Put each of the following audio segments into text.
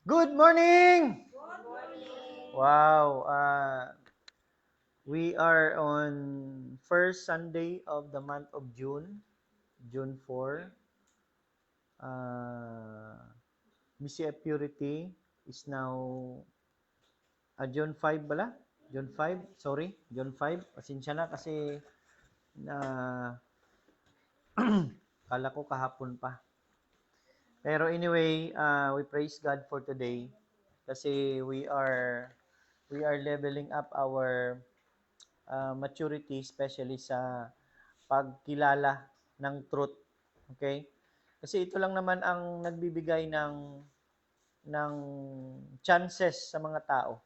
Good morning! Good morning. Wow, we are on first Sunday of the month of June, June 4. BCF Purity is now, June 5 bala? June 5, sorry, June 5. Pasensya na kasi na kala ko kahapon pa. Pero anyway, we praise God for today kasi we are leveling up our maturity, especially sa pagkilala ng truth. Okay? Kasi ito lang naman ang nagbibigay ng chances sa mga tao.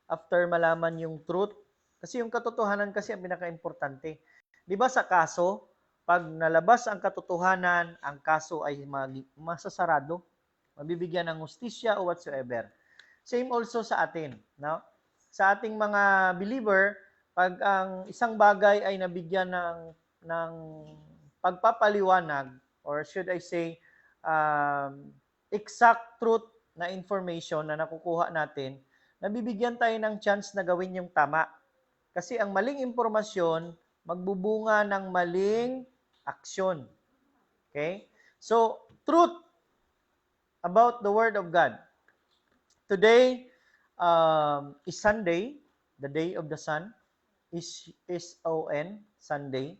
After malaman yung truth, kasi yung katotohanan kasi ang pinaka-importante. 'Di ba sa kaso, pag nalabas ang katotohanan, ang kaso ay masasarado, mabibigyan ng hustisya o whatsoever. Same also sa atin, no? Sa ating mga believer, pag ang isang bagay ay nabigyan ng pagpapaliwanag, or should I say exact truth na information na nakukuha natin, nabibigyan tayo ng chance na gawin yung tama. Kasi ang maling impormasyon magbubunga ng maling aksyon. Okay? So, truth about the Word of God. Today is Sunday, the day of the sun, is S-O-N, Sunday.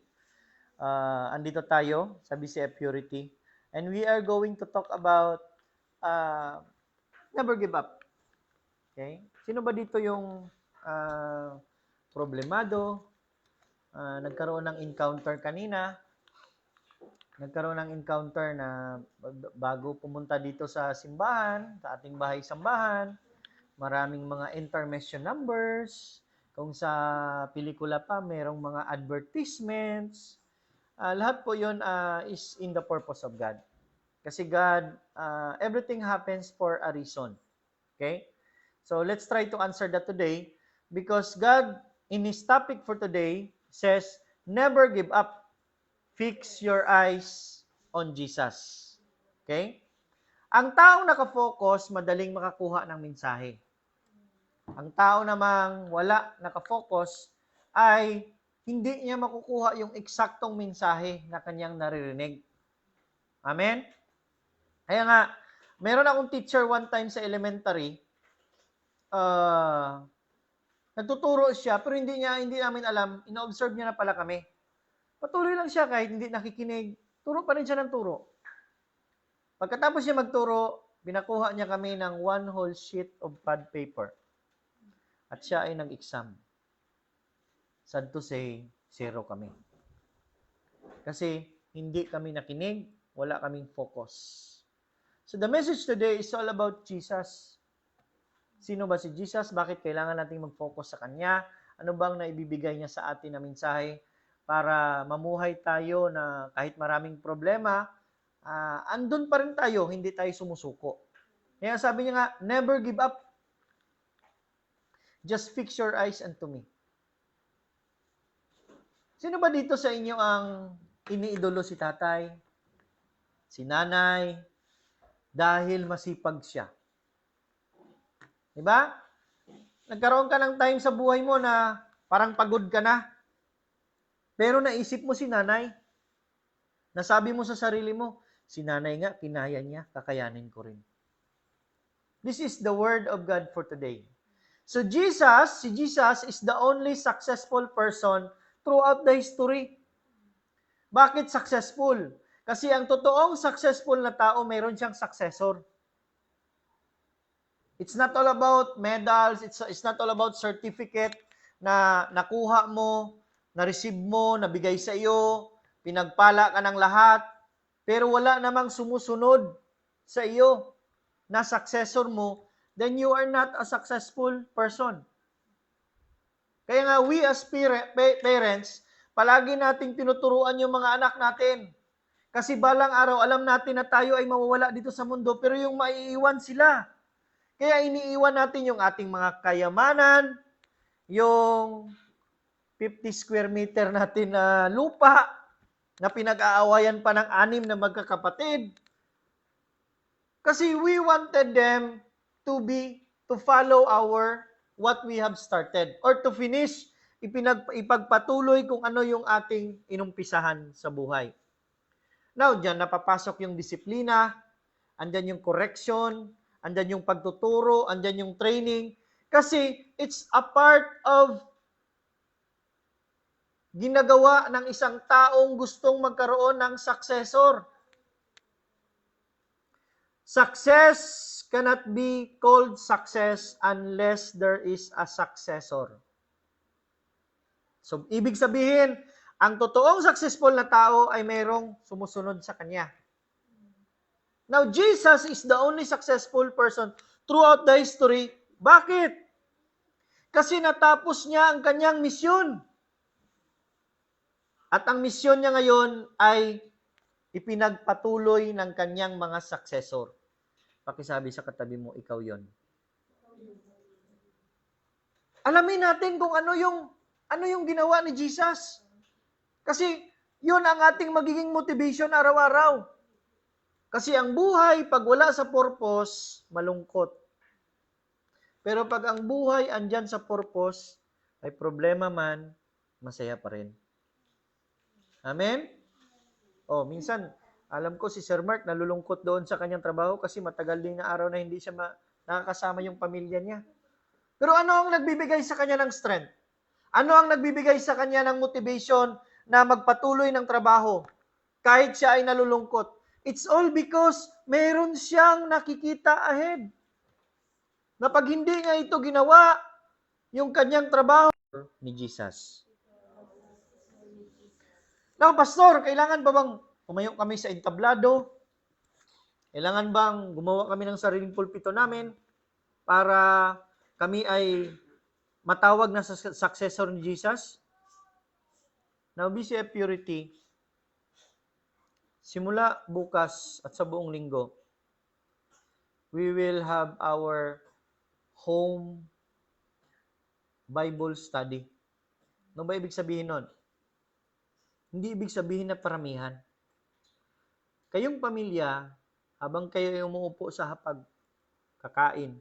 Andito tayo sa BCF Purity. And we are going to talk about uh, never give up. Okay? Sino ba dito yung problemado, nagkaroon ng encounter kanina, nagkaroon ng encounter na bago pumunta dito sa simbahan, sa ating bahay-sambahan, maraming mga intermission numbers, kung sa pelikula pa, merong mga advertisements, lahat po yun is in the purpose of God. Kasi God, everything happens for a reason. Okay? So let's try to answer that today because God, in His topic for today, says, never give up. Fix your eyes on Jesus. Okay? Ang taong nakafocus, madaling makakuha ng mensahe. Ang tao namang wala nakafocus ay hindi niya makukuha yung eksaktong mensahe na kanyang naririnig. Amen? Kaya nga, meron akong teacher one time sa elementary, nagtuturo siya pero hindi namin alam, ino-observe niya na pala kami. Patuloy lang siya kahit hindi nakikinig, turo pa rin siya ng turo. Pagkatapos niya magturo, binakuha niya kami ng one whole sheet of pad paper. At siya ay nag-exam. Sad to say, 0 kami. Kasi hindi kami nakinig, wala kaming focus. So the message today is all about Jesus. Sino ba si Jesus? Bakit kailangan nating mag-focus sa Kanya? Ano bang naibibigay niya sa atin na mensahe para mamuhay tayo na kahit maraming problema, andun pa rin tayo, hindi tayo sumusuko. Kaya sabi niya nga, never give up. Just fix your eyes unto me. Sino ba dito sa inyo ang iniidolo si tatay, si nanay, dahil masipag siya? Diba? Nagkaroon ka ng time sa buhay mo na parang pagod ka na. Pero naisip mo si nanay. Nasabi mo sa sarili mo, si nanay nga, kinaya niya, kakayanin ko rin. This is the word of God for today. So si Jesus is the only successful person throughout the history. Bakit successful? Kasi ang totoong successful na tao, mayroon siyang successor. It's not all about medals, it's not all about certificate na nakuha mo, na-receive mo, nabigay sa iyo, pinagpala ka ng lahat, pero wala namang sumusunod sa iyo na successor mo, then you are not a successful person. Kaya nga we as parents, palagi nating tinuturuan yung mga anak natin. Kasi balang araw, alam natin na tayo ay mawawala dito sa mundo, pero yung maiiwan sila. Kaya iniiwan natin yung ating mga kayamanan, yung 50 square meter natin na lupa, na pinag-aawayan pa ng 6 na magkakapatid. Kasi we wanted them to follow what we have started or to finish, ipagpatuloy kung ano yung ating inumpisahan sa buhay. Now, diyan napapasok yung disiplina, andyan yung correction, andyan yung pagtuturo, andyan yung training. Kasi it's a part of ginagawa ng isang taong gustong magkaroon ng successor. Success cannot be called success unless there is a successor. So, ibig sabihin, ang totoong successful na tao ay mayroong sumusunod sa kanya. Now, Jesus is the only successful person throughout the history. Bakit? Kasi natapos niya ang kanyang misyon. At ang misyon niya ngayon ay ipinagpatuloy ng kanyang mga successor. Pakisabi sa katabi mo, ikaw yon. Alamin natin kung ano yung ginawa ni Jesus. Kasi yun ang ating magiging motivation araw-araw. Kasi ang buhay, pag wala sa purpose, malungkot. Pero pag ang buhay andyan sa purpose, ay problema man, masaya pa rin. Amen? Minsan, alam ko si Sir Mark nalulungkot doon sa kanyang trabaho kasi matagal din na araw na hindi siya nakakasama yung pamilya niya. Pero ano ang nagbibigay sa kanya ng strength? Ano ang nagbibigay sa kanya ng motivation na magpatuloy ng trabaho kahit siya ay nalulungkot? It's all because meron siyang nakikita ahead. Na pag hindi nga ito ginawa, yung kanyang trabaho ni Jesus. Now, Pastor, kailangan ba bang tumayo kami sa entablado? Kailangan bang gumawa kami ng sariling pulpito namin para kami ay matawag na successor ni Jesus? Now, BCF Purity, simula bukas at sa buong linggo, we will have our home Bible study. Ano ba ibig sabihin nun? Hindi ibig sabihin na paramihan. Kayong pamilya, habang kayo ay umuupo sa hapag, kakain,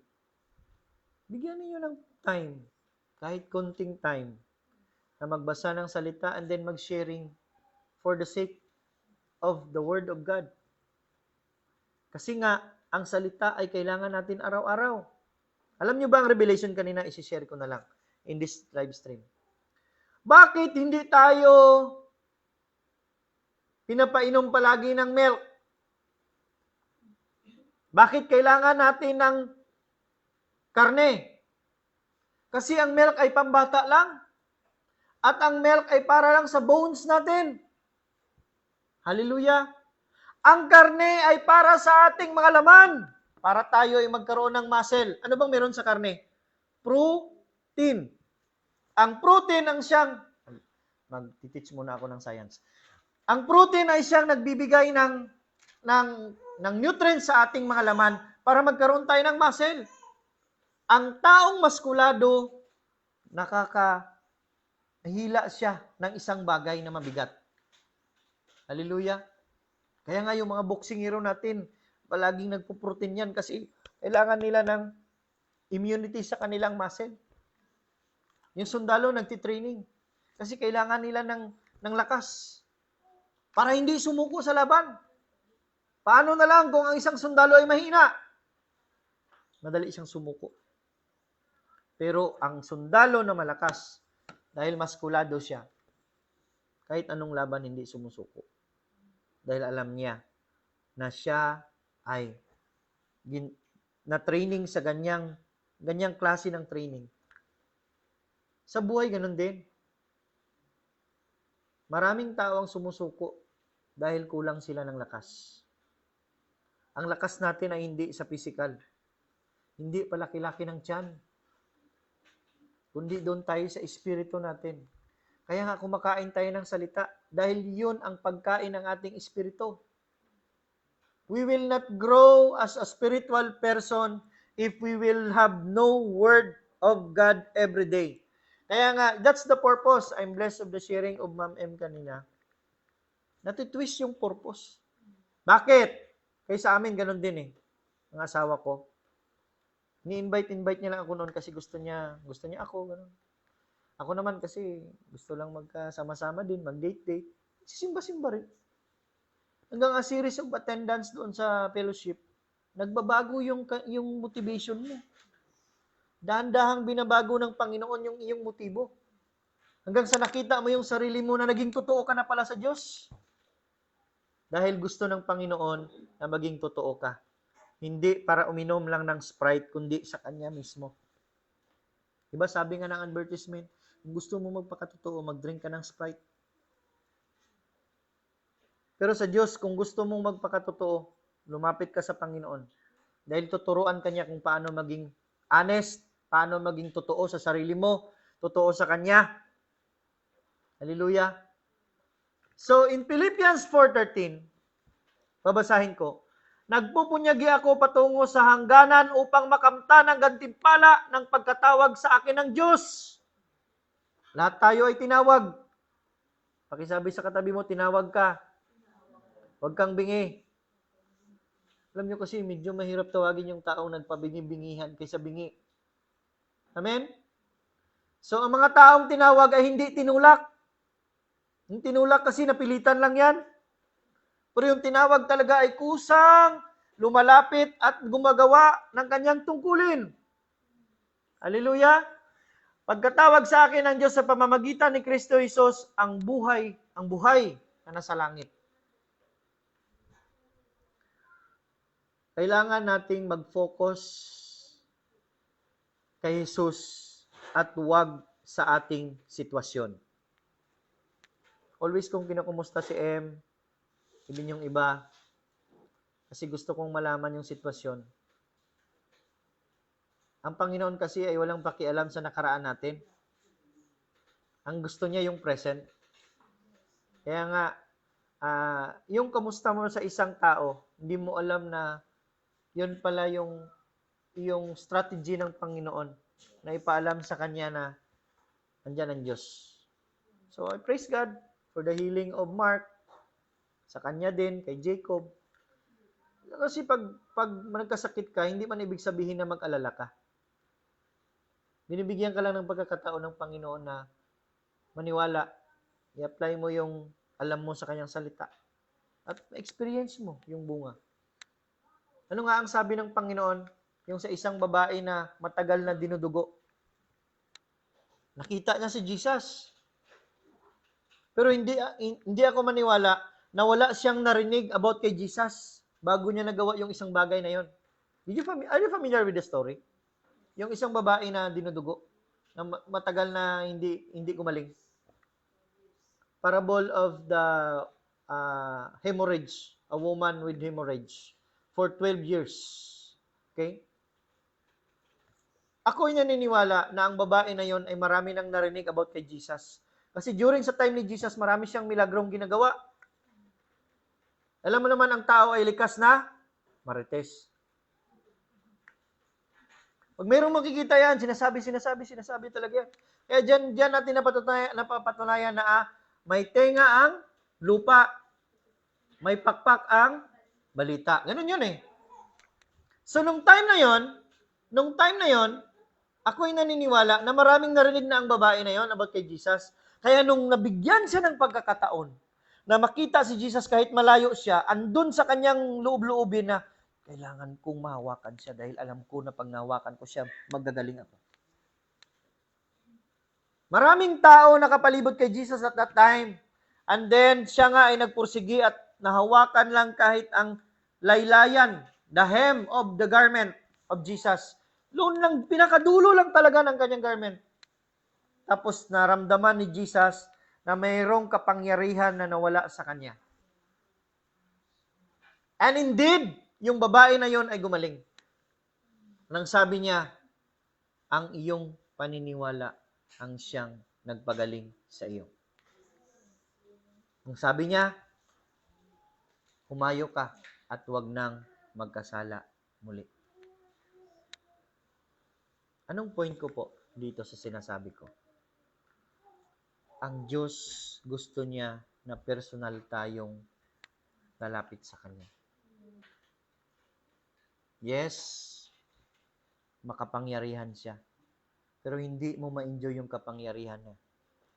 bigyan niyo ng time, kahit konting time, na magbasa ng salita and then mag-sharing for the sake of the Word of God. Kasi nga, ang salita ay kailangan natin araw-araw. Alam niyo ba ang revelation kanina, isi-share ko na lang in this live stream. Bakit hindi tayo pinapainom palagi ng milk? Bakit kailangan natin ng karne? Kasi ang milk ay pambata lang. At ang milk ay para lang sa bones natin. Hallelujah. Ang karne ay para sa ating mga laman. Para tayo ay magkaroon ng muscle. Ano bang meron sa karne? Protein. Ang protein ang siyang, mag-teach muna ako ng science. Ang protein ay siyang nagbibigay ng nutrients sa ating mga laman para magkaroon tayo ng muscle. Ang taong maskulado, nakakahila siya ng isang bagay na mabigat. Hallelujah. Kaya nga yung mga boxing hero natin, palaging nagpo-protein yan kasi kailangan nila ng immunity sa kanilang muscle. Yung sundalo nagtitraining kasi kailangan nila ng lakas para hindi sumuko sa laban. Paano na lang kung ang isang sundalo ay mahina? Madali siyang sumuko. Pero ang sundalo na malakas, dahil maskulado siya, kahit anong laban hindi sumusuko. Dahil alam niya na siya ay na-training sa ganyang klase ng training. Sa buhay, ganun din. Maraming tao ang sumusuko dahil kulang sila ng lakas. Ang lakas natin ay hindi sa physical. Hindi palaki-laki ng tiyan. Kundi doon tayo sa espiritu natin. Kaya nga kumakain tayo ng salita dahil yun ang pagkain ng ating espiritu. We will not grow as a spiritual person if we will have no word of God every day. Kaya nga, that's the purpose. I'm blessed of the sharing of Ma'am M kanina. Natitwist yung purpose. Bakit? Kaya sa amin, ganun din eh. Ang asawa ko. Ni-invite niya lang ako noon kasi gusto niya ako, gano'n. Ako naman kasi gusto lang magkasama-sama din, mag-date-date. Sisimba-simba rin. Hanggang a series of attendance doon sa fellowship, nagbabago yung motivation mo. Dahan-dahang binabago ng Panginoon yung iyong motibo. Hanggang sa nakita mo yung sarili mo na naging totoo ka na pala sa Diyos. Dahil gusto ng Panginoon na maging totoo ka. Hindi para uminom lang ng Sprite, kundi sa Kanya mismo. Diba sabi nga ng advertisement, kung gusto mo magpakatotoo, mag-drink ka ng Sprite. Pero sa Diyos, kung gusto mong magpakatotoo, lumapit ka sa Panginoon. Dahil tuturuan ka niya kung paano maging honest, paano maging totoo sa sarili mo, totoo sa Kanya. Hallelujah. So, in Philippians 4:13, babasahin ko, nagpupunyagi ako patungo sa hangganan upang makamtan ang gantimpala ng pagkatawag sa akin ng Diyos. Lahat tayo ay tinawag. Pakisabi sa katabi mo, tinawag ka. Huwag kang bingi. Alam nyo kasi, medyo mahirap tawagin yung taong nagpabingi-bingihan kaysa bingi. Amen? So, ang mga taong tinawag ay hindi tinulak. Yung tinulak kasi napilitan lang yan. Pero yung tinawag talaga ay kusang, lumalapit at gumagawa ng kanyang tungkulin. Hallelujah! Pagkatawag sa akin ng Diyos sa pamamagitan ni Kristo Jesus, ang buhay na nasa langit. Kailangan nating mag-focus kay Jesus at huwag sa ating sitwasyon. Always kong kinukumusta si M, ibin yung iba, kasi gusto kong malaman yung sitwasyon. Ang Panginoon kasi ay walang pakialam sa nakaraan natin. Ang gusto niya yung present. Kaya nga, yung kamusta mo sa isang tao, hindi mo alam na yun pala yung strategy ng Panginoon na ipaalam sa kanya na andyan ang Diyos. So, I praise God for the healing of Mark, sa kanya din, kay Jacob. Kasi pag nagkasakit ka, hindi man ibig sabihin na mag-alala ka. Binibigyan ka lang ng pagkakataon ng Panginoon na maniwala. I-apply mo yung alam mo sa kanyang salita. At experience mo yung bunga. Ano nga ang sabi ng Panginoon? Yung sa isang babae na matagal na dinudugo. Nakita niya si Jesus. Pero hindi ako maniwala na wala siyang narinig about kay Jesus bago niya nagawa yung isang bagay na yon. Are you familiar with the story? Yung isang babae na dinudugo, na matagal na hindi gumaling. Parable of the hemorrhage, a woman with hemorrhage for 12 years. Okay? Ako ay naniniwala na ang babae na yon ay marami nang narinig about kay Jesus. Kasi during sa time ni Jesus, marami siyang milagrong ginagawa. Alam mo naman, ang tao ay likas na marites. Pag mayroong makikita yan, sinasabi talaga yan. Kaya dyan natin napapatunayan na may tenga ang lupa, may pakpak ang balita. Ganun yun eh. So, nung time na yon, ako ay naniniwala na maraming narinig na ang babae na yon about kay Jesus. Kaya nung nabigyan siya ng pagkakataon na makita si Jesus kahit malayo siya, andun sa kanyang loob-loobin na kailangan kong mahawakan siya dahil alam ko na pag nahawakan ko siya, magdagaling ako. Maraming tao nakapalibot kay Jesus at that time. And then, siya nga ay nagpursigi at nahawakan lang kahit ang laylayan, the hem of the garment of Jesus. Doon lang, pinakadulo lang talaga ng kanyang garment. Tapos naramdaman ni Jesus na mayroong kapangyarihan na nawala sa kanya. And indeed, yung babae na yon ay gumaling. Nang sabi niya, ang iyong paniniwala ang siyang nagpagaling sa iyo. Nang sabi niya, humayo ka at huwag nang magkasala muli. Anong point ko po dito sa sinasabi ko? Ang Diyos gusto niya na personal tayong lalapit sa Kanya. Yes, makapangyarihan siya. Pero hindi mo ma-enjoy yung kapangyarihan niya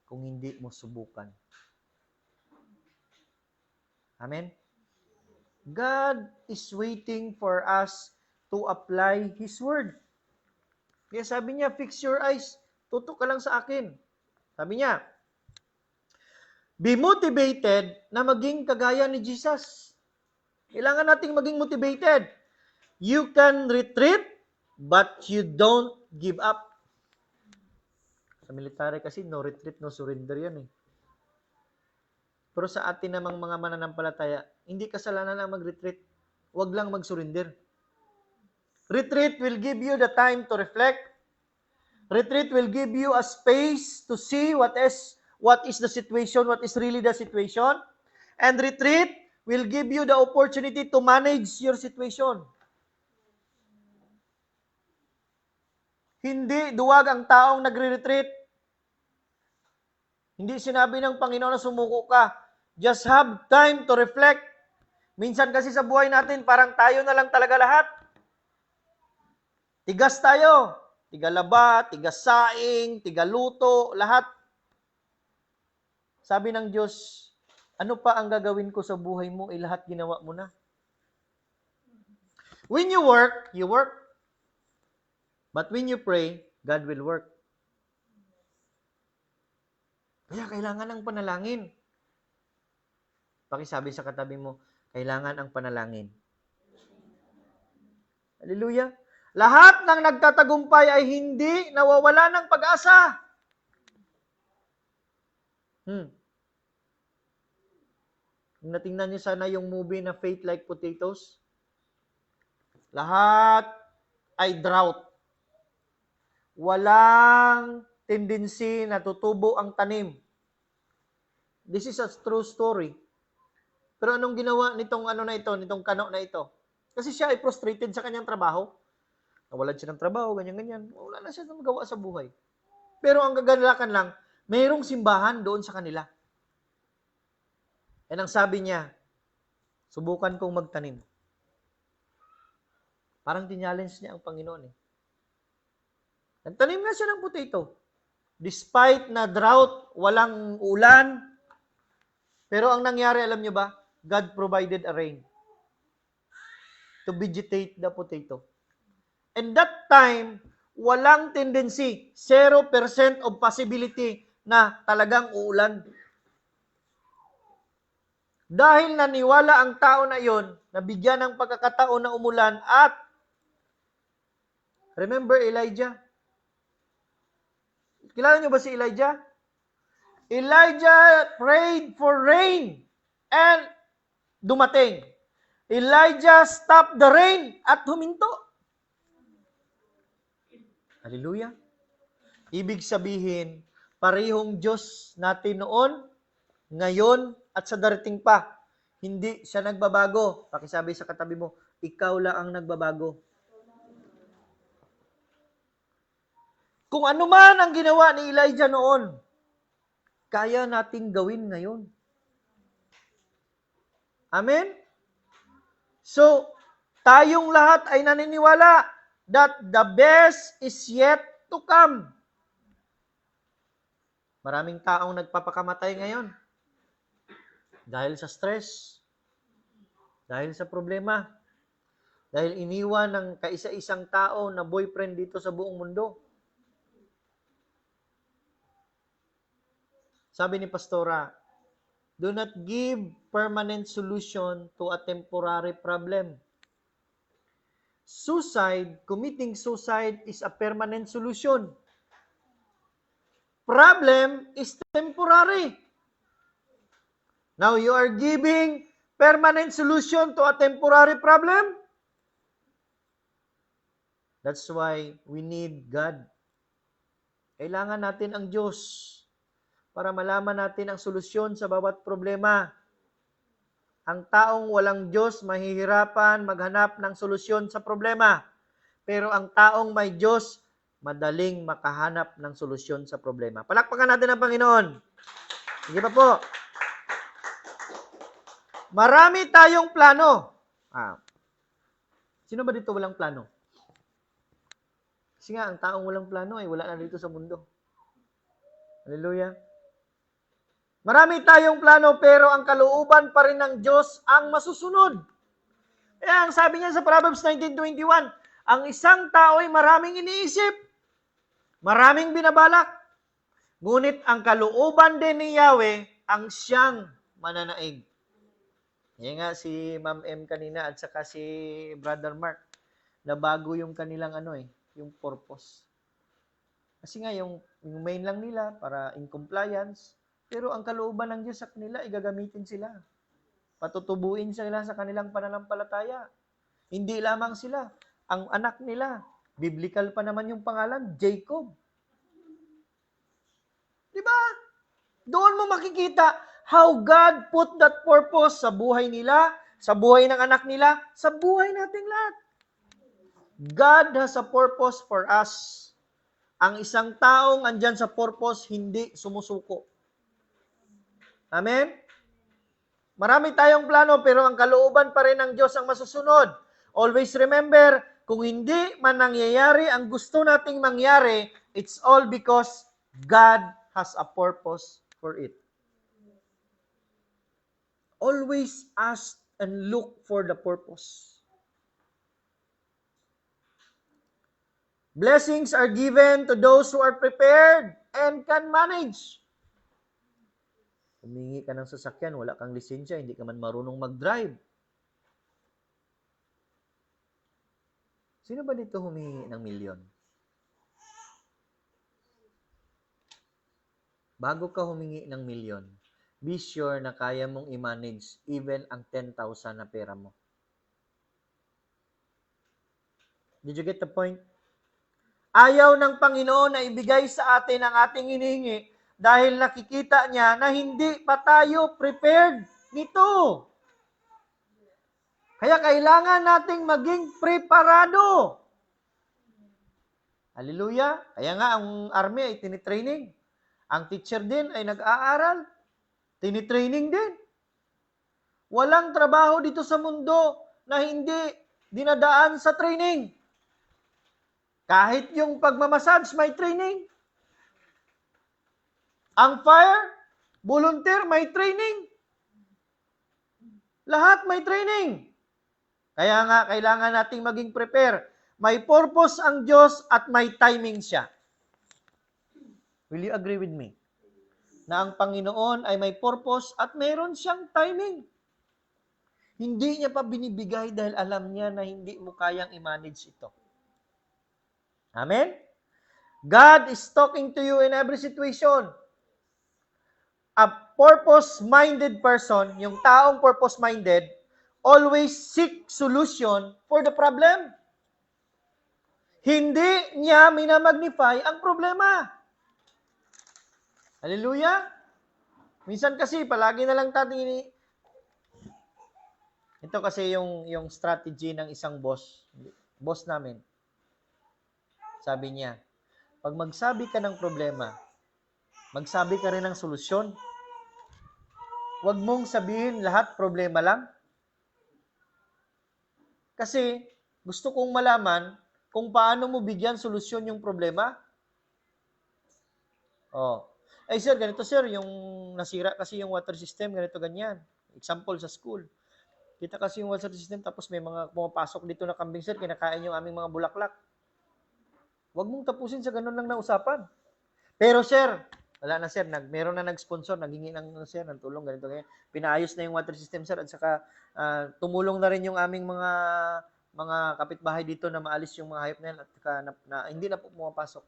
kung hindi mo subukan. Amen? God is waiting for us to apply His Word. Kaya sabi niya, fix your eyes. Tutok ka lang sa akin. Sabi niya, be motivated na maging kagaya ni Jesus. Kailangan nating maging motivated. You can retreat, but you don't give up. Sa military kasi, no retreat, no surrender yan eh. Pero sa atin namang mga mananampalataya, hindi kasalanan ang mag-retreat. Huwag lang mag-surrender. Retreat will give you the time to reflect. Retreat will give you a space to see what is the situation, what is really the situation. And retreat will give you the opportunity to manage your situation. Hindi duwag ang taong nagre-retreat. Hindi sinabi ng Panginoon na sumuko ka. Just have time to reflect. Minsan kasi sa buhay natin, parang tayo na lang talaga lahat. Tigas tayo. Tigalaba, tigasaing, tigaluto, lahat. Sabi ng Diyos, ano pa ang gagawin ko sa buhay mo? Lahat ginawa mo na. When you work, you work. But when you pray, God will work. Kaya kailangan ng panalangin. Pakisabi sa katabi mo, kailangan ang panalangin. Hallelujah. Lahat ng nagtatagumpay ay hindi nawawala ng pag-asa. Kung natingnan niyo sana yung movie na Faith Like Potatoes, lahat ay drought. Walang tendency na tutubo ang tanim. This is a true story. Pero anong ginawa nitong nitong kano na ito? Kasi siya ay frustrated sa kanyang trabaho. Nawalan siya ng trabaho, ganyan-ganyan. Wala na siya magawa sa buhay. Pero ang kagalakan lang, mayroong simbahan doon sa kanila. And ang sabi niya, subukan kong magtanim. Parang tinchallenge niya ang Panginoon eh. Nagtanim na siya ng potato. Despite na drought, walang ulan. Pero ang nangyari, alam niyo ba? God provided a rain to vegetate the potato. And that time, walang tendency, 0% of possibility na talagang uulan. Dahil naniwala ang tao na iyon, nabigyan ng pagkakataon na umulan at remember Elijah? Kilala niyo ba si Elijah? Elijah prayed for rain and dumating. Elijah stopped the rain at huminto. Hallelujah. Ibig sabihin, parehong Diyos natin noon, ngayon, at sa darating pa. Hindi siya nagbabago. Pakisabi sa katabi mo, ikaw lang ang nagbabago. Kung ano man ang ginawa ni Elijah noon, kaya nating gawin ngayon. Amen? So, tayong lahat ay naniniwala that the best is yet to come. Maraming taong nagpapakamatay ngayon. Dahil sa stress, dahil sa problema, dahil iniwan ng kaisa-isang tao na boyfriend dito sa buong mundo. Sabi ni Pastora, do not give permanent solution to a temporary problem. Committing suicide is a permanent solution. Problem is temporary. Now, you are giving permanent solution to a temporary problem? That's why we need God. Kailangan natin ang Diyos para malaman natin ang solusyon sa bawat problema. Ang taong walang Diyos, mahihirapan maghanap ng solusyon sa problema. Pero ang taong may Diyos, madaling makahanap ng solusyon sa problema. Palakpakan natin ang Panginoon. Sige pa po. Marami tayong plano. Sino ba dito walang plano? Kasi nga, ang taong walang plano ay wala na dito sa mundo. Hallelujah. Marami tayong plano pero ang kalooban pa rin ng Diyos ang masusunod. Kaya ang sabi niya sa Proverbs 19:21, ang isang tao ay maraming iniisip, maraming binabalak, ngunit ang kalooban din ni Yahweh ang siyang mananaig. Yan nga si Ma'am M kanina at saka si Brother Mark, na bago yung kanilang yung purpose. Kasi nga yung main lang nila para in compliance, pero ang kalooban ng Diyos sa kanila, igagamitin sila. Patutubuin sila sa kanilang pananampalataya. Hindi lamang sila, ang anak nila, biblical pa naman yung pangalan, Jacob. Di ba? Doon mo makikita how God put that purpose sa buhay nila, sa buhay ng anak nila, sa buhay nating lahat. God has a purpose for us. Ang isang taong andyan sa purpose, hindi sumusuko. Amen? Marami tayong plano, pero ang kalooban pa rin ng Diyos ang masusunod. Always remember, kung hindi man nangyayari ang gusto nating mangyari, it's all because God has a purpose for it. Always ask and look for the purpose. Blessings are given to those who are prepared and can manage. Humingi ka ng sasakyan, wala kang lisensya, hindi ka man marunong mag-drive. Sino ba dito humingi ng milyon? Bago ka humingi ng milyon, be sure na kaya mong i-manage even ang 10,000 na pera mo. Did you get the point? Ayaw ng Panginoon na ibigay sa atin ang ating hinihingi dahil nakikita niya na hindi pa tayo prepared nito. Kaya kailangan nating maging preparado. Hallelujah. Kaya nga ang army ay tinitraining. Ang teacher din ay nag-aaral. Tinitraining din. Walang trabaho dito sa mundo na hindi dinadaan sa training. Kahit yung pagmamassage, may training. Ang fire, volunteer, may training. Lahat may training. Kaya nga, kailangan nating maging prepare. May purpose ang Diyos at may timing siya. Will you agree with me? Na ang Panginoon ay may purpose at mayroon siyang timing. Hindi niya pa binibigay dahil alam niya na hindi mo kayang i-manage ito. Amen? God is talking to you in every situation. A purpose-minded person, yung taong purpose-minded, always seek solution for the problem. Hindi niya minamagnify ang problema. Hallelujah? Minsan kasi, palagi na lang tating ito kasi yung strategy ng isang boss namin. Sabi niya, pag magsabi ka ng problema, magsabi ka rin ng solusyon. Huwag mong sabihin lahat problema lang. Kasi gusto kong malaman kung paano mo bigyan solusyon yung problema. Eh sir, ganito sir, yung nasira kasi yung water system, ganito ganyan. Example sa school. Kita kasi yung water system tapos may mga pumapasok dito na kambing sir, kinakain yung aming mga bulaklak. Huwag mong tapusin sa ganun lang na usapan. Pero sir, wala na sir, meron na nag-sponsor, naghingi ng sir ng tulong, ganito ganyan. Pinaayos na yung water system sir at saka tumulong na rin yung aming mga kapitbahay dito na maalis yung mga hayop na yan at saka hindi na po pumapasok.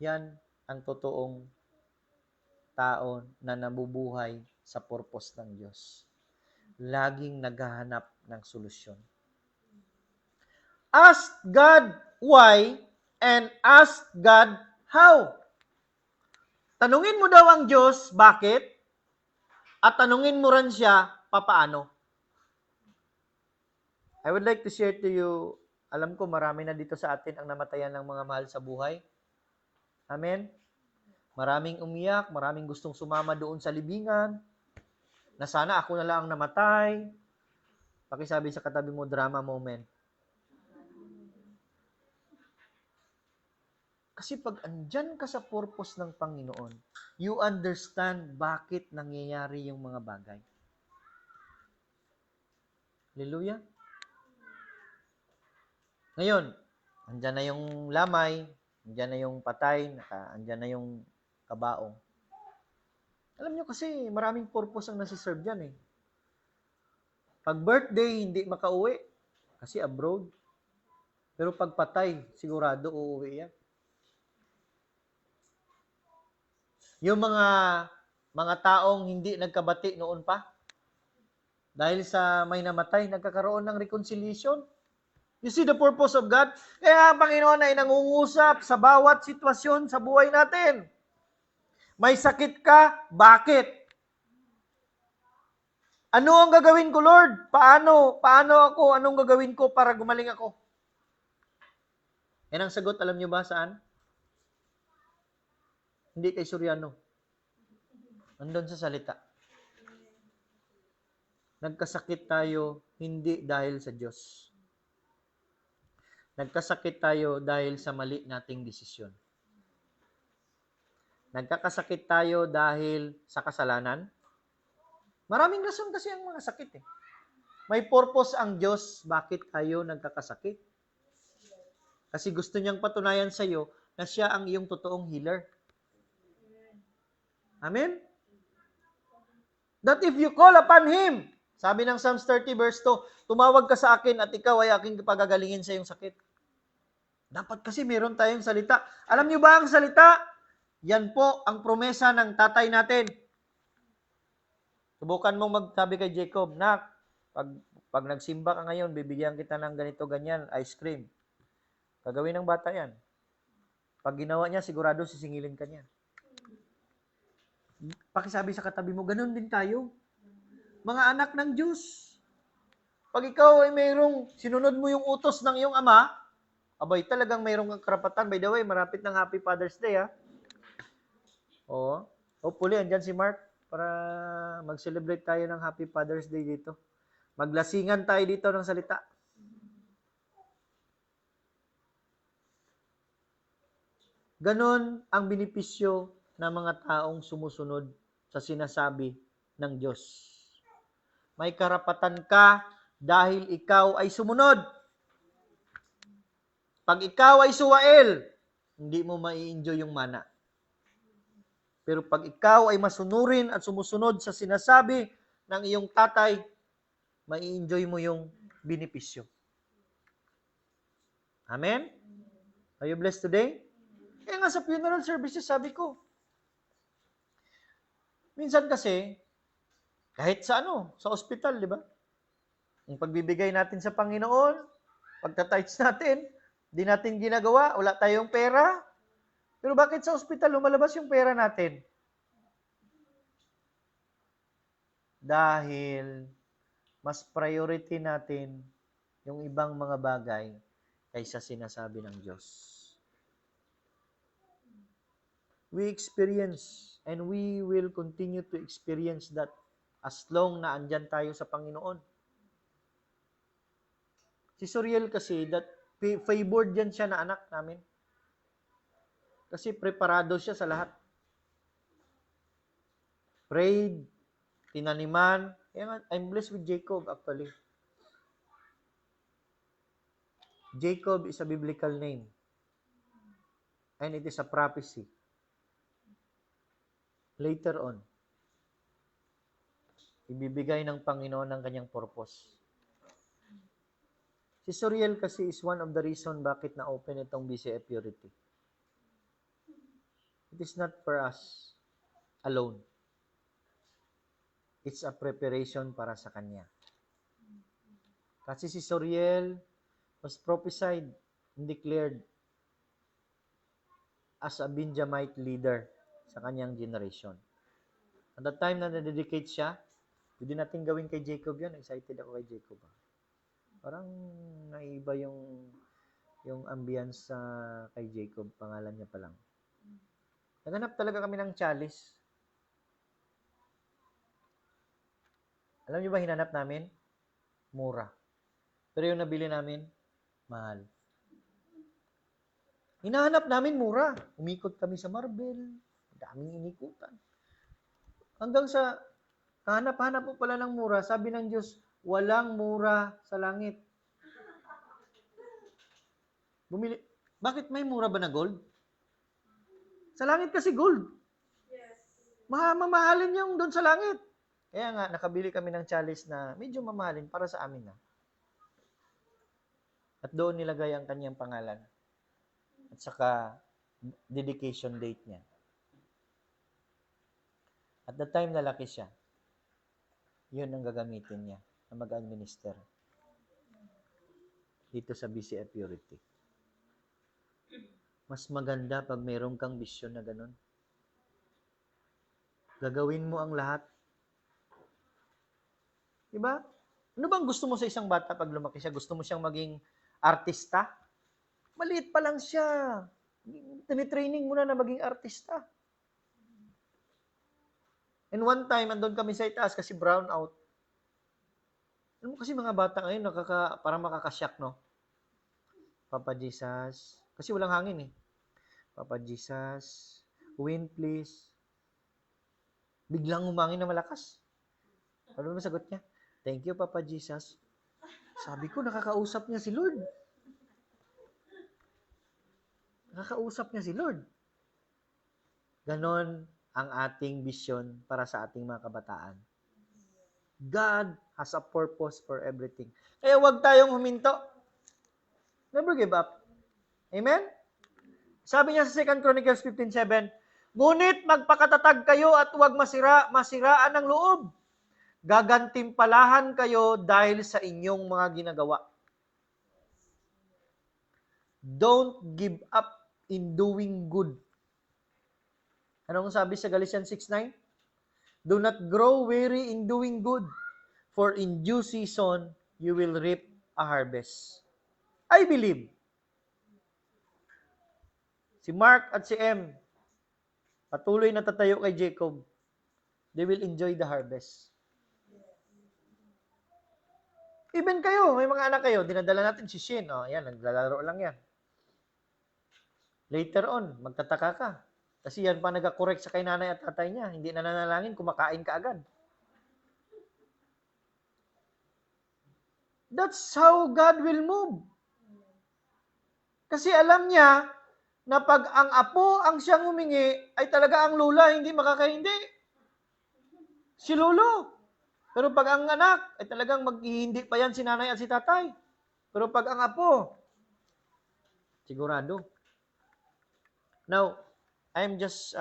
Yan ang totoong tao na nabubuhay sa purpose ng Diyos. Laging naghahanap ng solusyon. Ask God why and ask God how. Tanungin mo daw ang Diyos bakit at tanungin mo rin siya papaano. I would like to share to you, alam ko marami na dito sa atin ang namatayan ng mga mahal sa buhay. Amen? Maraming umiyak, maraming gustong sumama doon sa libingan, na sana ako na lang ang namatay. Pakisabi sa katabi mo, drama moment. Kasi pag andyan ka sa purpose ng Panginoon, you understand bakit nangyayari yung mga bagay. Hallelujah. Ngayon, andyan na yung lamay, andyan na yung patay, andyan na yung kabaong. Alam nyo kasi maraming purpose ang nasiserve dyan eh. Pag birthday, hindi makauwi kasi abroad. Pero pag patay, sigurado uuwi yan. Yung mga taong hindi nagkabati noon pa, dahil sa may namatay, nagkakaroon ng reconciliation. You see the purpose of God? Kaya ang Panginoon ay nangungusap sa bawat sitwasyon sa buhay natin. May sakit ka, bakit? Ano ang gagawin ko, Lord? Paano ako? Anong gagawin ko para gumaling ako? Yan ang sagot, alam nyo ba saan? Hindi kay Suryano. Nandun sa salita. Nagkasakit tayo hindi dahil sa Diyos. Nagkasakit tayo dahil sa mali nating desisyon. Nagkakasakit tayo dahil sa kasalanan. Maraming rason kasi ang mga sakit eh. May purpose ang Diyos bakit tayo nagkakasakit. Kasi gusto niyang patunayan sa iyo na siya ang iyong totoong healer. Amen? That if you call upon Him, sabi ng Psalms 30 verse 2, tumawag ka sa akin at ikaw ay aking pagagalingin sa iyong sakit. Dapat kasi meron tayong salita. Alam niyo ba ang salita? Yan po ang promesa ng tatay natin. Subukan mong magsabi kay Jacob, Nak, pag nagsimba ka ngayon, bibigyan kita ng ganito, ganyan, ice cream. Gagawin ng bata yan. Pag ginawa niya, sigurado sisingilin ka niya. Pakisabi sa katabi mo, ganun din tayo. Mga anak ng Diyos. Pag ikaw ay mayroong sinunod mo yung utos ng iyong ama, abay, talagang mayroong karapatan. By the way, marapit ng Happy Father's Day, ha? Oo. Hopefully, andyan si Mark para mag-celebrate tayo ng Happy Father's Day dito. Maglasingan tayo dito ng salita. Ganon ang benepisyo ng mga taong sumusunod sa sinasabi ng Diyos. May karapatan ka dahil ikaw ay sumunod. Pag ikaw ay suwail, hindi mo mai-enjoy yung mana. Pero pag ikaw ay masunurin at sumusunod sa sinasabi ng iyong tatay, mai-enjoy mo yung benepisyo. Amen? Are you blessed today? Kaya nga sa funeral services, sabi ko, minsan kasi, kahit sa sa ospital, di ba? Yung pagbibigay natin sa Panginoon, pagtatites natin, di natin ginagawa, wala tayong pera. Pero bakit sa ospital lumalabas yung pera natin? Dahil mas priority natin yung ibang mga bagay kaysa sinasabi ng Diyos. We experience and we will continue to experience that as long na andyan tayo sa Panginoon. Si Suriel kasi, that favored yan siya na anak namin. Kasi preparado siya sa lahat. Prayed, tinaniman. I'm blessed with Jacob actually. Jacob is a biblical name. And it is a prophecy. Later on, ibibigay ng Panginoon ang kanyang purpose. Si Suriel kasi is one of the reason bakit na-open itong BCF Purity. It is not for us alone. It's a preparation para sa kanya. Kasi si Suriel was prophesied and declared as a Benjamite leader sa kanyang generation. At the time na na-dedicate siya, hindi natin gawin kay Jacob yan. Excited ako kay Jacob. Parang naiba yung ambience kay Jacob. Pangalan niya pa lang. Naghanap talaga kami ng chalice. Alam niyo ba hinanap namin? Mura. Pero yung nabili namin, mahal. Hinahanap namin mura. Umikot kami sa Marbel. Daming inikutan. Hanggang sa hanap-hanap po pala ng mura, sabi ng Diyos, walang mura sa langit. Bumili. Bakit may mura ba na gold? Sa langit kasi gold. Mamahalin yung doon sa langit. Kaya nga, nakabili kami ng chalice na medyo mamahalin para sa amin na. At doon nilagay ang kanyang pangalan. At saka, dedication date niya. At the time na laki siya, yun ang gagamitin niya na mag-administer dito sa BCF Purity. Mas maganda pag mayroon kang bisyon na ganun. Gagawin mo ang lahat. Diba? Ano bang gusto mo sa isang bata pag lumaki siya? Gusto mo siyang maging artista? Maliit pa lang siya. Tinitraining mo na maging artista. And one time, andun kami sa itaas kasi brown out. Ano mo kasi mga bata ngayon, parang makakasyak, no? Papa Jesus. Kasi walang hangin eh. Papa Jesus, wind please. Biglang umangin na malakas. Ano naman sagot niya? Thank you, Papa Jesus. Sabi ko, nakakausap niya si Lord. Nakakausap niya si Lord. Ganon ang ating vision para sa ating mga kabataan. God has a purpose for everything. Kaya huwag tayong huminto. Never give up. Amen? Sabi niya sa 2 Chronicles 15:7, ngunit magpakatatag kayo at huwag masiraan ng loob. Gagantimpalahan kayo dahil sa inyong mga ginagawa. Don't give up in doing good. Anong sabi sa Galatians 6:9? Do not grow weary in doing good, for in due season you will reap a harvest. I believe. Si Mark at si M, patuloy na tatayo kay Jacob. They will enjoy the harvest. Even kayo, may mga anak kayo, dinadala natin si Shin. Oh, yan, naglalaro lang yan. Later on, magtataka ka. Kasi yan pa nag-correct sa kay nanay at tatay niya. Hindi na nanalangin, kumakain ka agad. That's how God will move. Kasi alam niya na pag ang apo ang siyang humingi, ay talaga ang lula hindi makakahindi. Si lolo. Pero pag ang anak, ay talagang maghihindi pa yan si nanay at si tatay. Pero pag ang apo, sigurado. Now, I'm just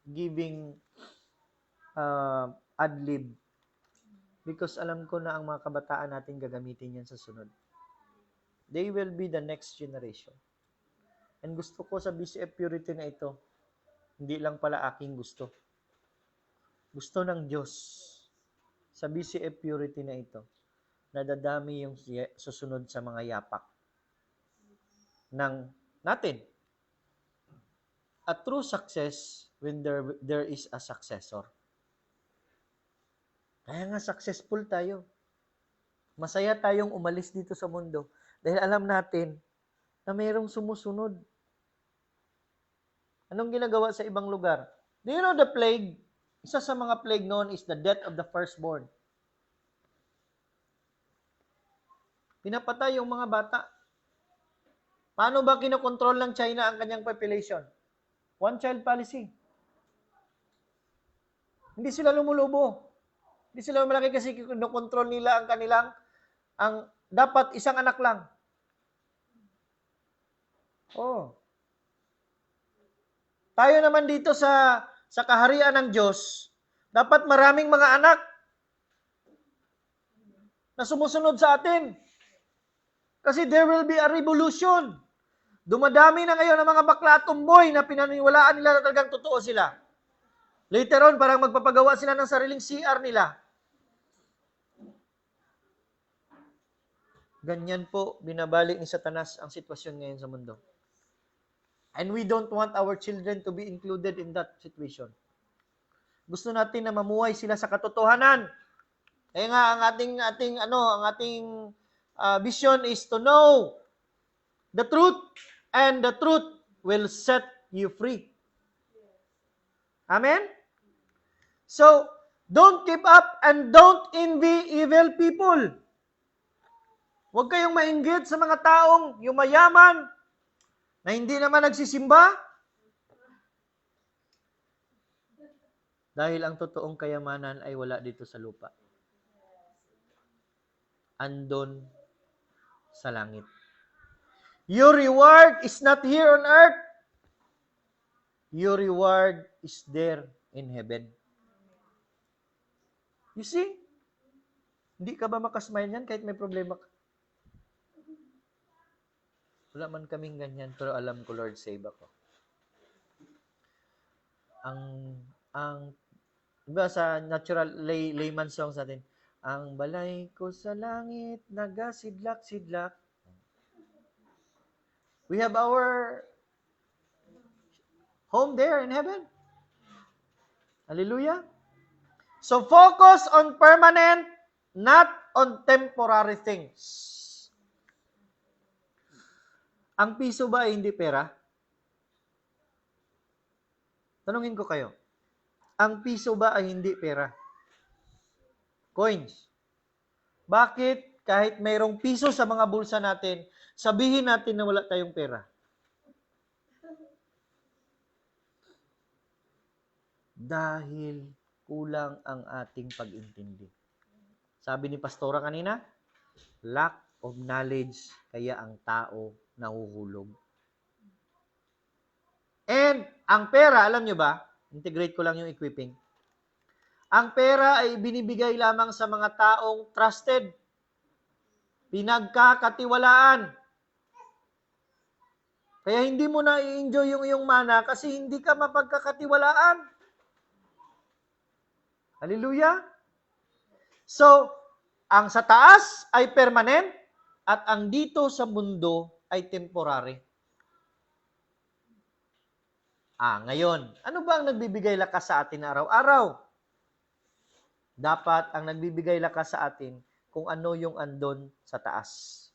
giving ad-lib because alam ko na ang mga kabataan natin gagamitin yan sa sunod. They will be the next generation. And gusto ko sa BCF Purity na ito, hindi lang pala aking gusto. Gusto ng Diyos sa BCF Purity na ito, nadadami yung susunod sa mga yapak ng natin. A true success when there is a successor. Kaya nga successful tayo. Masaya tayong umalis dito sa mundo dahil alam natin na mayroong sumusunod. Anong ginagawa sa ibang lugar? Do you know the plague? Isa sa mga plague noon is the death of the firstborn. Pinapatay yung mga bata. Paano ba kinokontrol ng China ang kanyang population? One child policy. Hindi sila lumulubo. Hindi sila malaki kasi kinokontrol nila ang kanilang, dapat isang anak lang. Oh. Tayo naman dito sa kaharian ng Diyos, dapat maraming mga anak na sumusunod sa atin. Kasi there will be a revolution. Dumadami na ngayon ang mga bakla at tumboy na pinaniwalaan nila na talagang totoo sila. Later on, parang magpapagawa sila ng sariling CR nila. Ganyan po, binabalik ni Satanas ang sitwasyon ngayon sa mundo. And we don't want our children to be included in that situation. Gusto natin na mamuhay sila sa katotohanan. Kaya nga ang ating vision is to know the truth, and the truth will set you free. Amen? So, don't give up and don't envy evil people. Huwag kayong mainggit sa mga taong yung mayaman na hindi naman nagsisimba. Dahil ang totoong kayamanan ay wala dito sa lupa. Andon sa langit. Your reward is not here on earth. Your reward is there in heaven. You see? Hindi ka ba makasmile yan kahit may problema ka? Wala man kaming ganyan, pero alam ko, Lord, save ako. Diba sa natural layman songs natin, ang balay ko sa langit, nagasidlak-sidlak. We have our home there in heaven. Hallelujah. So focus on permanent, not on temporary things. Ang piso ba ay hindi pera? Tanungin ko kayo. Ang piso ba ay hindi pera? Coins. Bakit kahit mayroong piso sa mga bulsa natin, sabihin natin na wala tayong pera? Dahil kulang ang ating pag-intindi. Sabi ni Pastora kanina, lack of knowledge, kaya ang tao nahuhulog. And ang pera, alam nyo ba, integrate ko lang yung equipping, ang pera ay binibigay lamang sa mga taong trusted, pinagkakatiwalaan. Kaya hindi mo na i-enjoy yung iyong mana kasi hindi ka mapagkakatiwalaan. Hallelujah? So, ang sa taas ay permanent at ang dito sa mundo ay temporary. Ngayon, ano ba ang nagbibigay lakas sa atin araw-araw? Dapat ang nagbibigay lakas sa atin kung ano yung andon sa taas.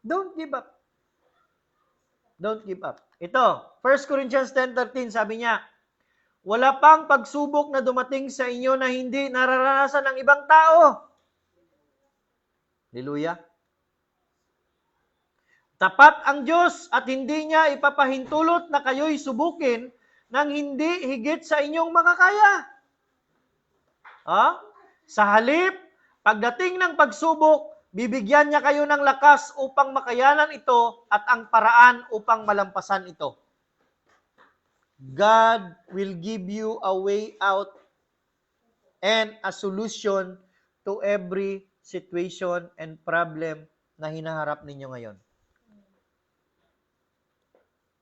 Don't give up. Don't give up. Ito, 1 Corinthians 10:13, sabi niya, wala pang pagsubok na dumating sa inyo na hindi nararanasan ng ibang tao. Hallelujah. Tapat ang Diyos at hindi niya ipapahintulot na kayo'y subukin nang hindi higit sa inyong makakaya. Sa halip, pagdating ng pagsubok, bibigyan niya kayo ng lakas upang makayanan ito at ang paraan upang malampasan ito. God will give you a way out and a solution to every situation and problem na hinaharap ninyo ngayon.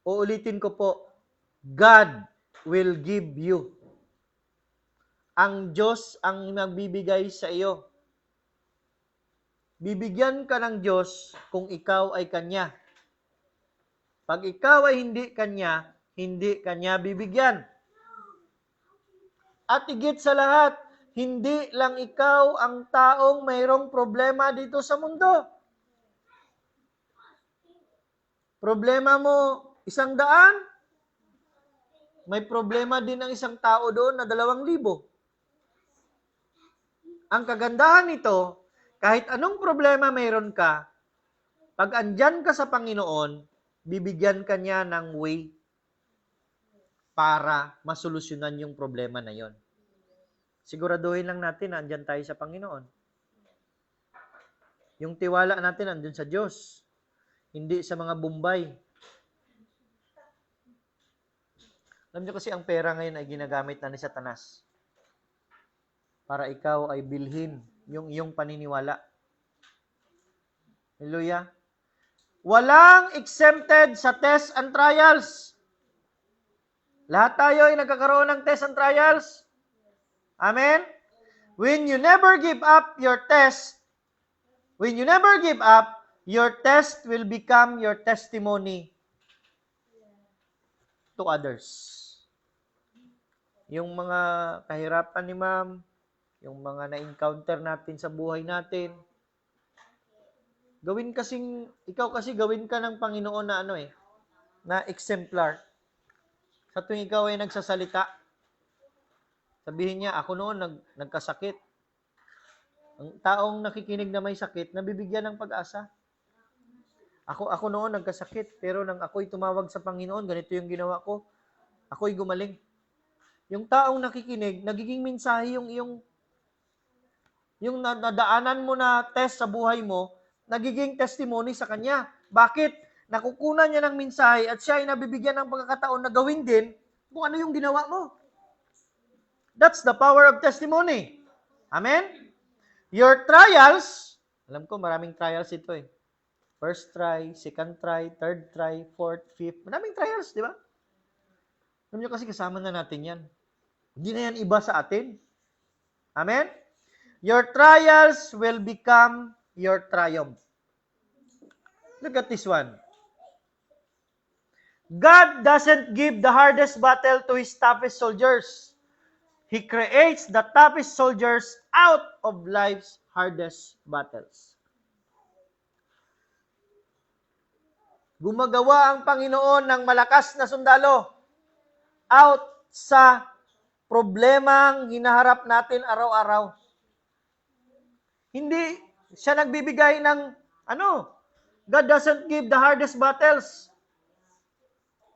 Uulitin ko po, God will give you. Ang Diyos ang magbibigay sa iyo. Bibigyan ka ng Diyos kung ikaw ay Kanya. Pag ikaw ay hindi Kanya, hindi Kanya bibigyan. At higit sa lahat, hindi lang ikaw ang taong mayroong problema dito sa mundo. Problema mo 100, may problema din ang isang tao doon na 2,000. Ang kagandahan nito, kahit anong problema mayroon ka, pag andyan ka sa Panginoon, bibigyan ka niya ng way para masolusyonan yung problema na yon. Siguraduhin lang natin na andyan tayo sa Panginoon. Yung tiwala natin andun sa Diyos, hindi sa mga Bombay. Alam niyo kasi ang pera ngayon ay ginagamit na ni Satanas para ikaw ay bilhin yung iyong paniniwala. Hallelujah. Walang exempted sa test and trials. Lahat tayo ay nagkakaroon ng test and trials. Amen? When you never give up your test, your test will become your testimony to others. Yung mga kahirapan ni ma'am, yung mga na-encounter natin sa buhay natin, ikaw kasi gawin ka ng Panginoon na na exemplar. Sa tuwing ikaw ay nagsasalita, sabihin niya, ako noon nagkasakit. Ang taong nakikinig na may sakit, nabibigyan ng pag-asa. Ako noon nagkasakit, pero nang ako'y tumawag sa Panginoon, ganito yung ginawa ko, ako'y gumaling. Yung taong nakikinig, nagiging mensahe yung nadaanan mo na test sa buhay mo, nagiging testimony sa kanya. Bakit? Nakukunan niya ng mensahe at siya ay nabibigyan ng pagkakataon na gawin din kung ano yung ginawa mo. That's the power of testimony. Amen? Your trials, alam ko maraming trials ito First try, second try, third try, fourth, fifth. Maraming trials, di ba? Alam nyo kasi kasama na natin yan. Hindi na yan iba sa atin. Amen? Your trials will become your triumph. Look at this one. God doesn't give the hardest battle to His toughest soldiers. He creates the toughest soldiers out of life's hardest battles. Gumagawa ang Panginoon ng malakas na sundalo out sa problemang hinaharap natin araw-araw. Hindi siya nagbibigay ng God doesn't give the hardest battles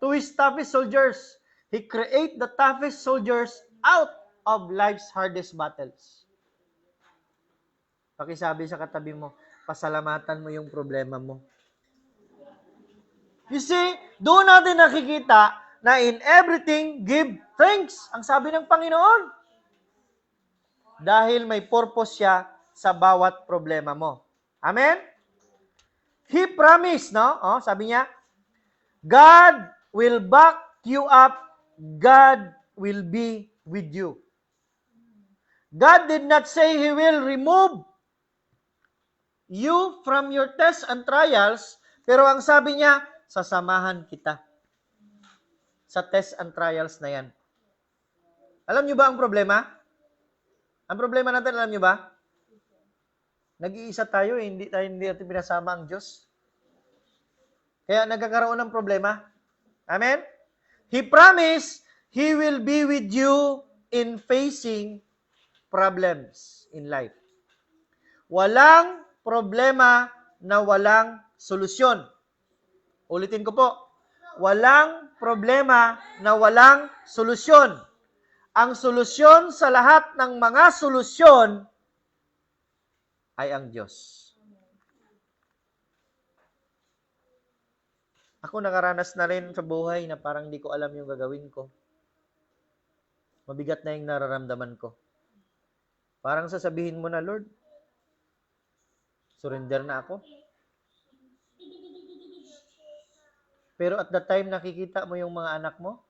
to His toughest soldiers. He create the toughest soldiers out of life's hardest battles. Pakisabi sa katabi mo, pasalamatan mo yung problema mo. You see, doon natin nakikita na in everything, give thanks. Ang sabi ng Panginoon. Dahil may purpose siya sa bawat problema mo. Amen? He promised, no? Sabi niya, God will back you up. God will be with you. God did not say He will remove you from your tests and trials, pero ang sabi niya, sasamahan kita sa tests and trials na yan. Alam niyo ba ang problema? Ang problema natin, alam niyo ba? Nag-iisa tayo, hindi natin pinasama ang Diyos. Kaya nagkakaroon ng problema. Amen? He promised He will be with you in facing problems in life. Walang problema na walang solusyon. Ulitin ko po. Walang problema na walang solusyon. Ang solusyon sa lahat ng mga solusyon ay ang Diyos. Ako nakaranas na rin sa buhay na parang hindi ko alam yung gagawin ko. Mabigat na yung nararamdaman ko. Parang sasabihin mo na, Lord, surrender na ako. Pero at the time nakikita mo yung mga anak mo,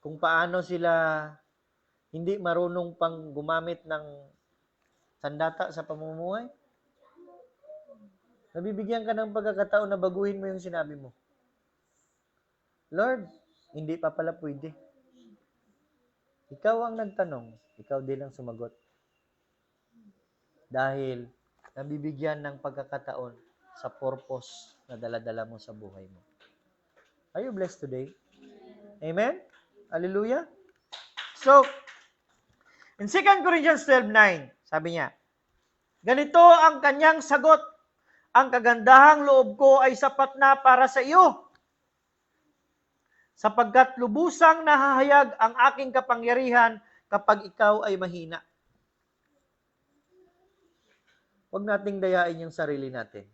kung paano sila hindi marunong pang gumamit ng sandata sa pamumuhay, nabibigyan ka ng pagkakataon na baguhin mo yung sinabi mo. Lord, hindi pa pala pwede. Ikaw ang nagtanong, ikaw din ang sumagot. Dahil nabibigyan ng pagkakataon sa purpose na dala-dala mo sa buhay mo. Are you blessed today? Amen? Hallelujah? So, in 2 Corinthians 12:9, sabi niya, ganito ang kanyang sagot, ang kagandahang loob ko ay sapat na para sa iyo, sapagkat lubusang nahahayag ang aking kapangyarihan kapag ikaw ay mahina. Huwag nating dayain yung sarili natin.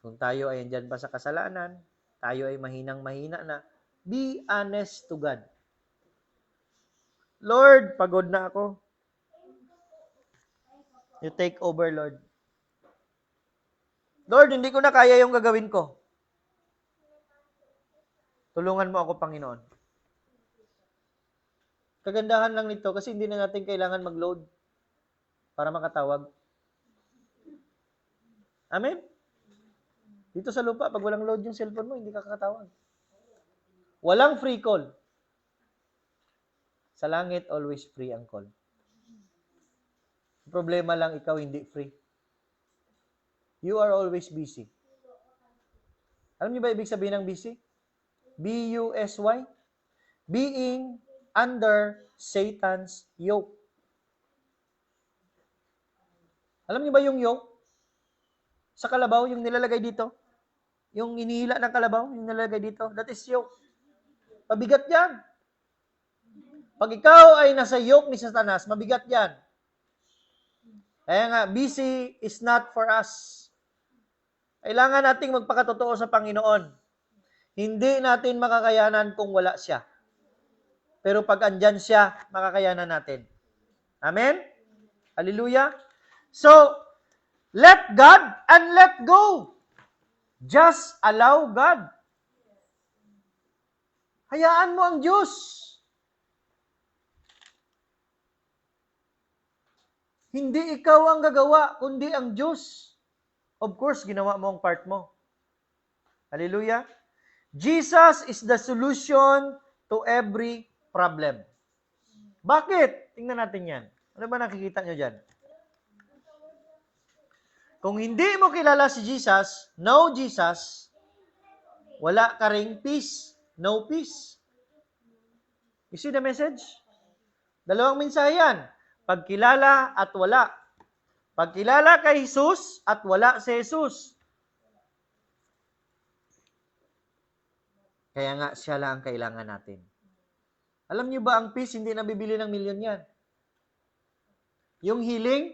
Kung tayo ay andyan pa sa kasalanan, tayo ay mahinang-mahina na, be honest to God. Lord, pagod na ako. You take over, Lord. Lord, hindi ko na kaya yung gagawin ko. Tulungan mo ako, Panginoon. Kagandahan lang nito kasi hindi na natin kailangan mag-load para makatawag. Amen? Dito sa lupa, pag walang load yung cellphone mo, hindi ka kakatawag. Walang free call. Sa langit, always free ang call. Problema lang ikaw hindi free. You are always busy. Alam niyo ba ibig sabihin ng busy? B-U-S-Y? Being under Satan's yoke. Alam niyo ba yung yoke? Sa kalabaw, yung nilalagay dito? Yung inihila ng kalabaw, yung nilalagay dito? That is yoke. Mabigat yan. Pag ikaw ay nasa yoke ni Satanas, mabigat yan. Kaya nga, busy is not for us. Kailangan nating magpakatotoo sa Panginoon. Hindi natin makakayanan kung wala siya. Pero pag andyan siya, makakayanan natin. Amen? Hallelujah? So, let God and let go. Just allow God. Hayaan mo ang Diyos. Hindi ikaw ang gagawa, kundi ang Diyos. Of course, ginawa mo ang part mo. Hallelujah? Jesus is the solution to every problem. Bakit? Tingnan natin yan. Ano ba nakikita nyo dyan? Kung hindi mo kilala si Jesus, no Jesus, wala ka ring peace. No peace. You see the message? Dalawang mensahe yan. Pagkilala at wala. Pagkilala kay Jesus at wala si Jesus. Kaya nga, siya lang ang kailangan natin. Alam niyo ba, ang peace, hindi nabibili ng milyon yan. Yung healing,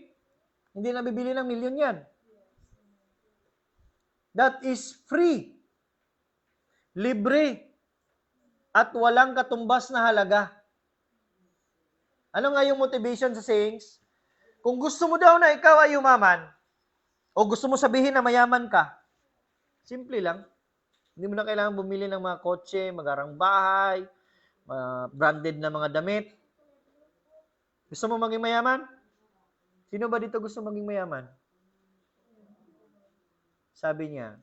hindi nabibili ng milyon yan. That is free. Libre. At walang katumbas na halaga. Ano nga yung motivation sa sayings? Kung gusto mo daw na ikaw ay yumaman, o gusto mo sabihin na mayaman ka, simple lang. Hindi mo na kailangan bumili ng mga kotse, magarang bahay, branded na mga damit. Gusto mo maging mayaman? Sino ba dito gusto maging mayaman? Sabi niya,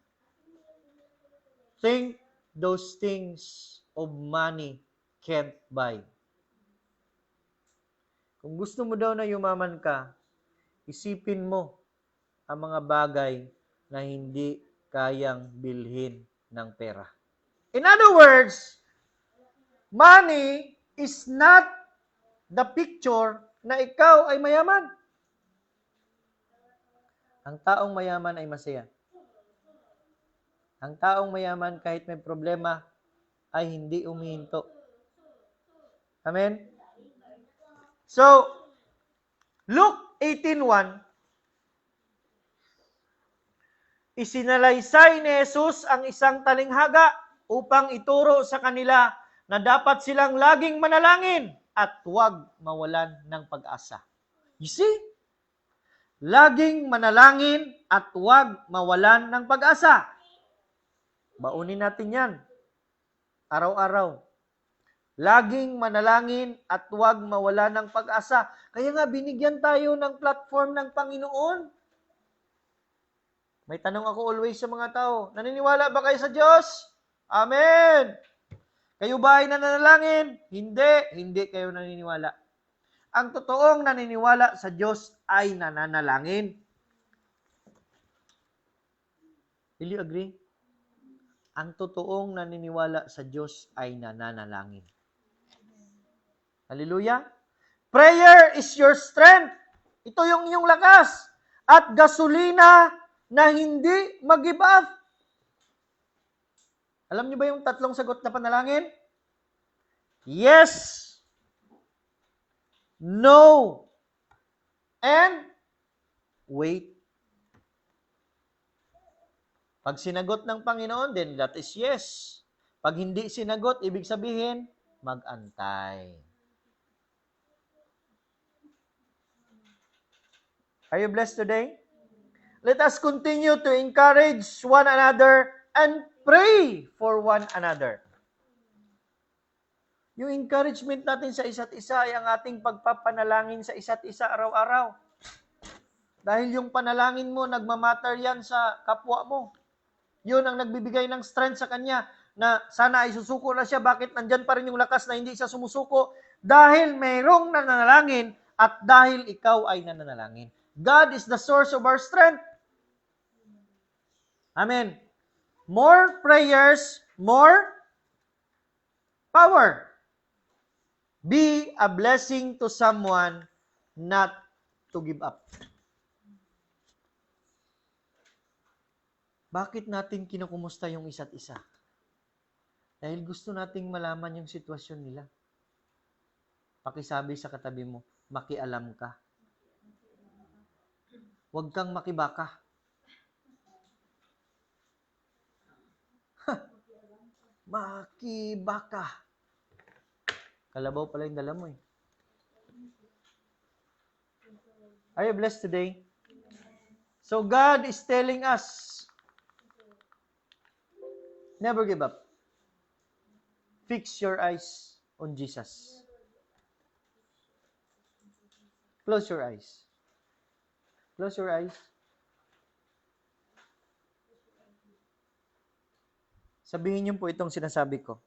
think those things of money can't buy. Kung gusto mo daw na yumaman ka, isipin mo ang mga bagay na hindi kayang bilhin ng pera. In other words, money is not the picture na ikaw ay mayaman. Ang taong mayaman ay masaya. Ang taong mayaman kahit may problema ay hindi umihinto. Amen? So, Luke 18:1, isinalaysay ni Jesus ang isang talinghaga upang ituro sa kanila na dapat silang laging manalangin at huwag mawalan ng pag-asa. You see? Laging manalangin at huwag mawalan ng pag-asa. Baunin natin yan. Araw-araw. Laging manalangin at huwag mawala ng pag-asa. Kaya nga, binigyan tayo ng platform ng Panginoon. May tanong ako always sa mga tao, naniniwala ba kayo sa Diyos? Amen! Kayo ba ay nananalangin? Hindi kayo naniniwala. Ang totoong naniniwala sa Diyos ay nananalangin. Will you agree? Ang totoong naniniwala sa Diyos ay nananalangin. Hallelujah. Prayer is your strength. Ito yung iyong lakas at gasolina na hindi mag-give up. Alam niyo ba yung tatlong sagot na panalangin? Yes, no, and wait. Pag sinagot ng Panginoon, then that is yes. Pag hindi sinagot, ibig sabihin, mag-antay. Are you blessed today? Let us continue to encourage one another and pray for one another. Yung encouragement natin sa isa't isa ay ang ating pagpapanalangin sa isa't isa araw-araw. Dahil yung panalangin mo, nagmamatter yan sa kapwa mo. Yun ang nagbibigay ng strength sa kanya na sana ay susuko na siya. Bakit nandyan pa rin yung lakas na hindi siya sumusuko? Dahil mayroong nananalangin at dahil ikaw ay nananalangin. God is the source of our strength. Amen. More prayers, more power. Be a blessing to someone, not to give up. Bakit natin kinukumusta yung isa't isa? Dahil gusto nating malaman yung sitwasyon nila. Pakisabi sa katabi mo, makialam ka. Huwag kang makibaka. Makibaka. Kalabaw pala yung dala mo eh. Are you blessed today? So God is telling us, never give up. Fix your eyes on Jesus. Close your eyes. Close your eyes. Sabihin niyo po itong sinasabi ko.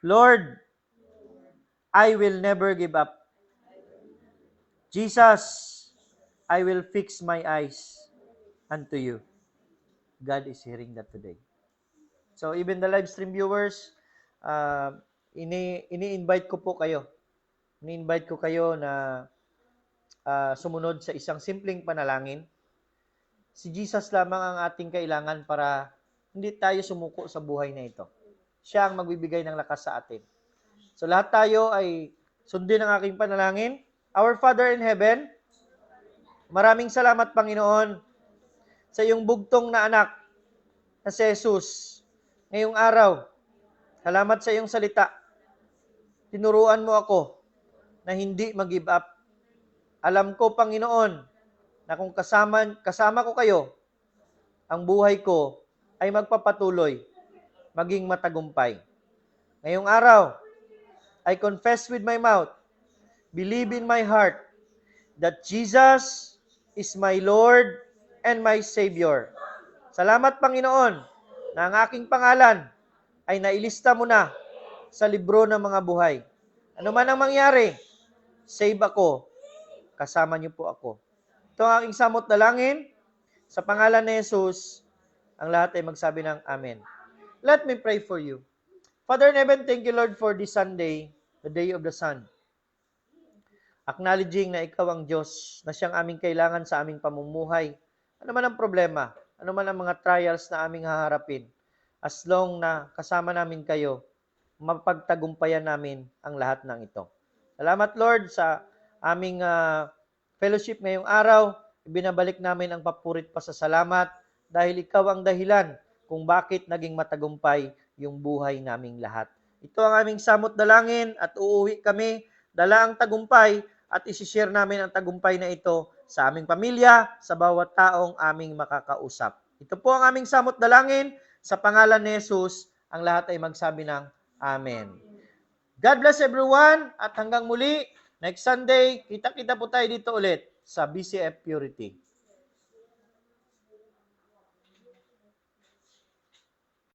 Lord, I will never give up. Jesus, I will fix my eyes unto you. God is hearing that today. So even the live stream viewers, ini-invite ko po kayo. Ini-invite ko kayo na sumunod sa isang simpleng panalangin. Si Jesus lamang ang ating kailangan para hindi tayo sumuko sa buhay na ito. Siya ang magbibigay ng lakas sa atin. So lahat tayo ay sundin ang aking panalangin. Our Father in Heaven, maraming salamat Panginoon sa iyong bugtong na anak na si Jesus. Ngayong araw, salamat sa iyong salita. Tinuruan mo ako na hindi mag-give up. Alam ko, Panginoon, na kung kasama ko kayo, ang buhay ko ay magpapatuloy, maging matagumpay. Ngayong araw, I confess with my mouth, believe in my heart, that Jesus is my Lord and my Savior. Salamat, Panginoon, na ang aking pangalan ay nailista mo na sa libro ng mga buhay. Ano man ang mangyari, save ako. Kasama niyo po ako. Ito ang aking samot dalangin. Sa pangalan ni Jesus, ang lahat ay magsabi ng Amen. Let me pray for you. Father in heaven, thank you, Lord, for this Sunday, the day of the sun. Acknowledging na ikaw ang Diyos, na siyang aming kailangan sa aming pamumuhay. Ano man ang problema, ano man ang mga trials na aming haharapin, as long na kasama namin kayo, mapagtagumpayan namin ang lahat ng ito. Salamat, Lord, sa aming fellowship ngayong araw. Ibinabalik namin ang papurit pa sa salamat dahil ikaw ang dahilan kung bakit naging matagumpay yung buhay naming lahat. Ito ang aming samot dalangin at uuwi kami, dala ang tagumpay at isishare namin ang tagumpay na ito sa aming pamilya, sa bawat taong aming makakausap. Ito po ang aming samot dalangin. Sa pangalan ni Jesus, ang lahat ay magsabi ng Amen. God bless everyone at hanggang muli, next Sunday, kita-kita po tayo dito ulit sa BCF Purity.